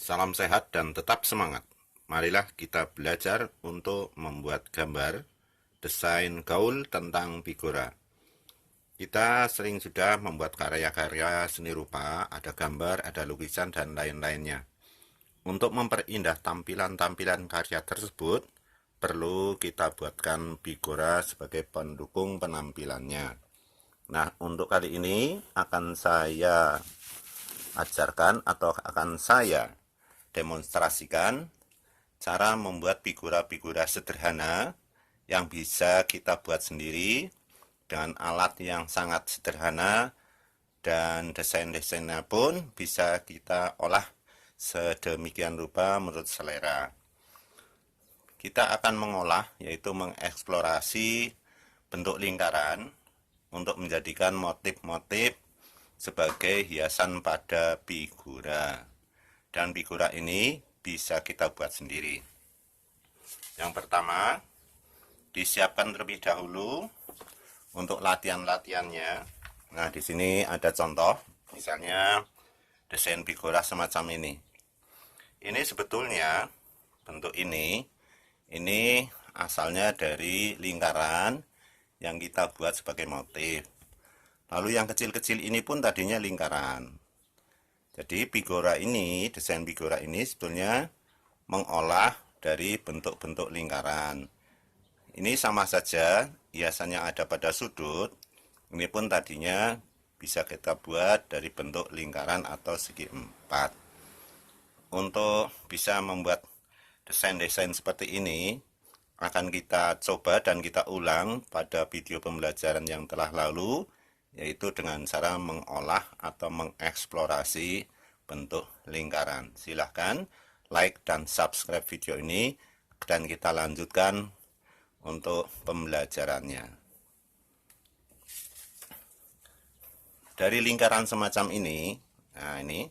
Salam sehat dan tetap semangat. Marilah kita belajar untuk membuat gambar, desain gaul tentang figura. Kita sering sudah membuat karya-karya seni rupa, ada gambar, ada lukisan, dan lain-lainnya. Untuk memperindah tampilan-tampilan karya tersebut, perlu kita buatkan figura sebagai pendukung penampilannya. Nah, untuk kali ini akan saya ajarkan atau akan saya demonstrasikan cara membuat figura-figura sederhana yang bisa kita buat sendiri dengan alat yang sangat sederhana, dan desain-desainnya pun bisa kita olah sedemikian rupa menurut selera. Kita akan mengolah, yaitu mengeksplorasi bentuk lingkaran untuk menjadikan motif-motif sebagai hiasan pada figura. Dan figura ini bisa kita buat sendiri. Yang pertama, disiapkan terlebih dahulu untuk latihan-latihannya. Nah, di sini ada contoh, misalnya desain figura semacam ini. Ini sebetulnya bentuk ini asalnya dari lingkaran yang kita buat sebagai motif. Lalu yang kecil-kecil ini pun tadinya lingkaran. Jadi figura ini, desain figura ini sebetulnya mengolah dari bentuk-bentuk lingkaran. Ini sama saja hiasan yang ada pada sudut, ini pun tadinya bisa kita buat dari bentuk lingkaran atau segi empat. Untuk bisa membuat desain-desain seperti ini, akan kita coba dan kita ulang pada video pembelajaran yang telah lalu, yaitu dengan cara mengolah atau mengeksplorasi bentuk lingkaran. Silahkan like dan subscribe video ini, dan kita lanjutkan untuk pembelajarannya. Dari lingkaran semacam ini, nah ini,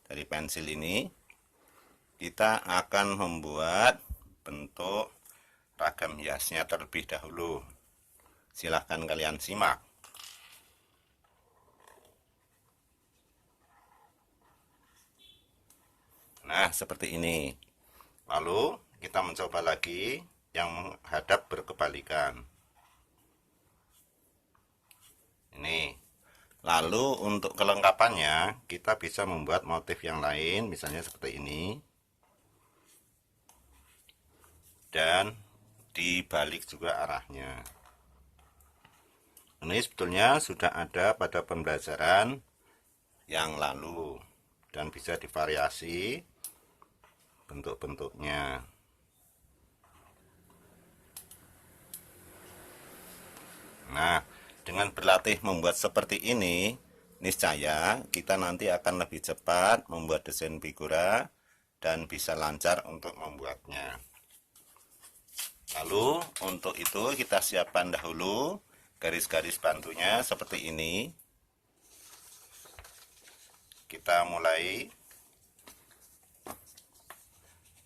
dari pensil ini, kita akan membuat bentuk ragam hiasnya terlebih dahulu. Silahkan kalian simak. Nah, seperti ini. Lalu kita mencoba lagi yang menghadap berkebalikan. Ini. Lalu untuk kelengkapannya, kita bisa membuat motif yang lain, misalnya seperti ini. Dan dibalik juga arahnya. Ini sebetulnya sudah ada pada pembelajaran yang lalu, dan bisa divariasi bentuk-bentuknya. Nah, dengan berlatih membuat seperti ini, niscaya kita nanti akan lebih cepat membuat desain figura dan bisa lancar untuk membuatnya. Lalu untuk itu kita siapkan dahulu garis-garis bantunya seperti ini. Kita mulai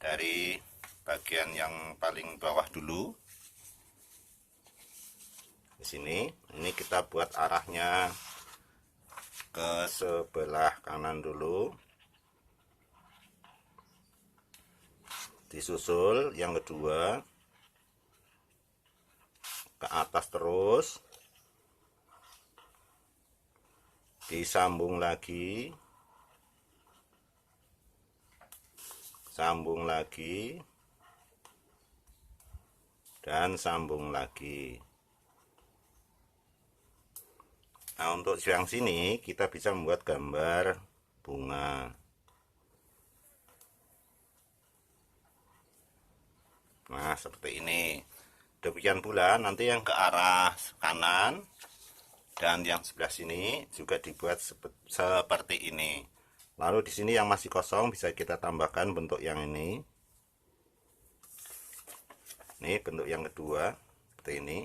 dari bagian yang paling bawah dulu. Di sini, ini kita buat arahnya ke sebelah kanan dulu. Disusul yang kedua ke atas terus. Disambung lagi. Sambung lagi. Dan sambung lagi. Nah, untuk yang sini kita bisa membuat gambar bunga. Nah, seperti ini. Demikian pula nanti yang ke arah kanan dan yang sebelah sini juga dibuat seperti ini. Lalu di sini yang masih kosong bisa kita tambahkan bentuk yang ini. Ini bentuk yang kedua seperti ini.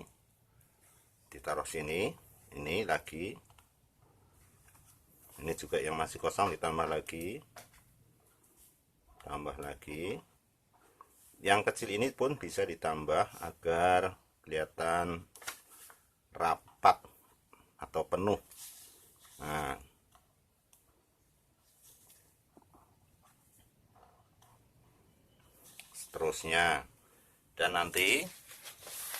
Ditaruh sini. Ini lagi, ini juga yang masih kosong ditambah lagi, tambah lagi. Yang kecil ini pun bisa ditambah agar kelihatan rapat atau penuh. Nah, seterusnya, dan nanti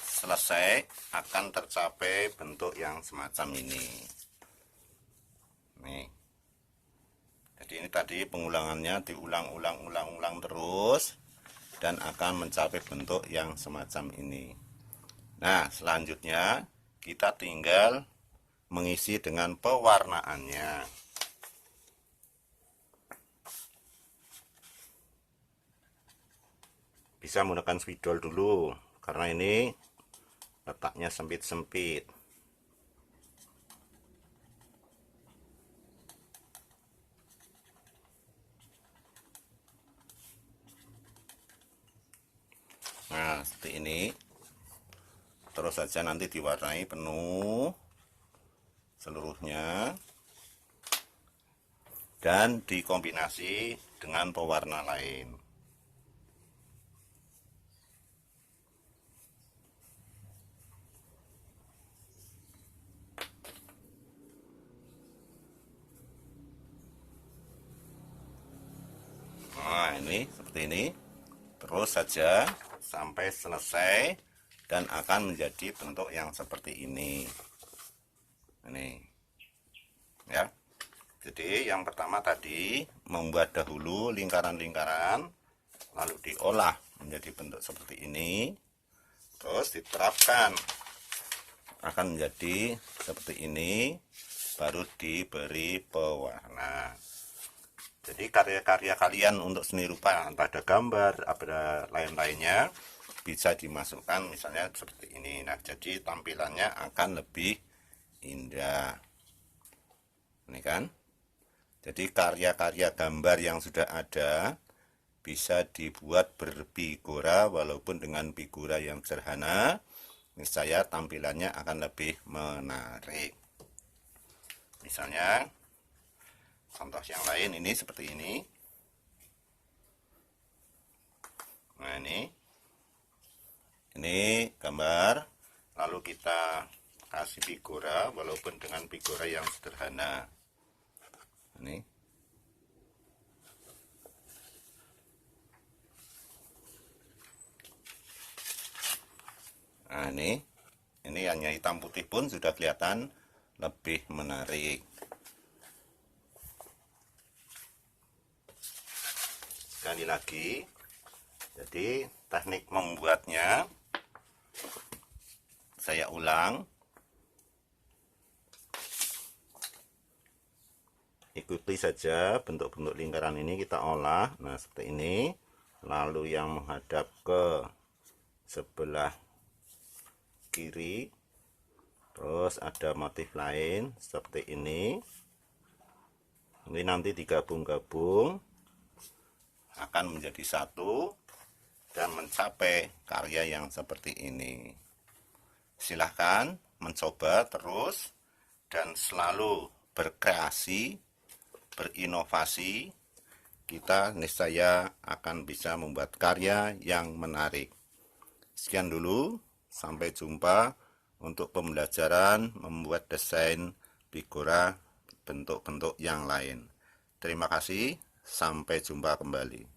selesai akan tercapai bentuk yang semacam ini. Nih, jadi ini tadi pengulangannya diulang-ulang terus dan akan mencapai bentuk yang semacam ini. Nah, selanjutnya kita tinggal mengisi dengan pewarnaannya. Bisa menggunakan spidol dulu karena ini letaknya sempit-sempit. Nah, seperti ini. Terus saja nanti diwarnai penuh seluruhnya dan dikombinasi dengan pewarna lain. Nah, ini seperti ini. Terus saja sampai selesai dan akan menjadi bentuk yang seperti ini. Ini. Ya. Jadi yang pertama tadi membuat dahulu lingkaran-lingkaran, lalu diolah menjadi bentuk seperti ini. Terus diterapkan akan menjadi seperti ini, baru diberi pewarna. Jadi karya-karya kalian untuk seni rupa, entah ada gambar, ada lain-lainnya, bisa dimasukkan misalnya seperti ini. Nah, jadi tampilannya akan lebih indah. Ini kan? Jadi karya-karya gambar yang sudah ada bisa dibuat berfigura, walaupun dengan figura yang sederhana, niscaya tampilannya akan lebih menarik. Misalnya contoh yang lain ini seperti ini. Nah, ini gambar, lalu kita kasih figura walaupun dengan figura yang sederhana. Ini. Nah, ini hanya hitam putih pun sudah kelihatan lebih menarik. Sekali lagi, jadi teknik membuatnya saya ulang. Ikuti saja bentuk-bentuk lingkaran ini kita olah. Nah, seperti ini. Lalu yang menghadap ke sebelah kiri, terus ada motif lain seperti ini. Ini nanti digabung-gabung akan menjadi satu dan mencapai karya yang seperti ini. Silahkan mencoba terus dan selalu berkreasi, berinovasi. Kita niscaya akan bisa membuat karya yang menarik. Sekian dulu, sampai jumpa untuk pembelajaran membuat desain figura bentuk-bentuk yang lain. Terima kasih, sampai jumpa kembali.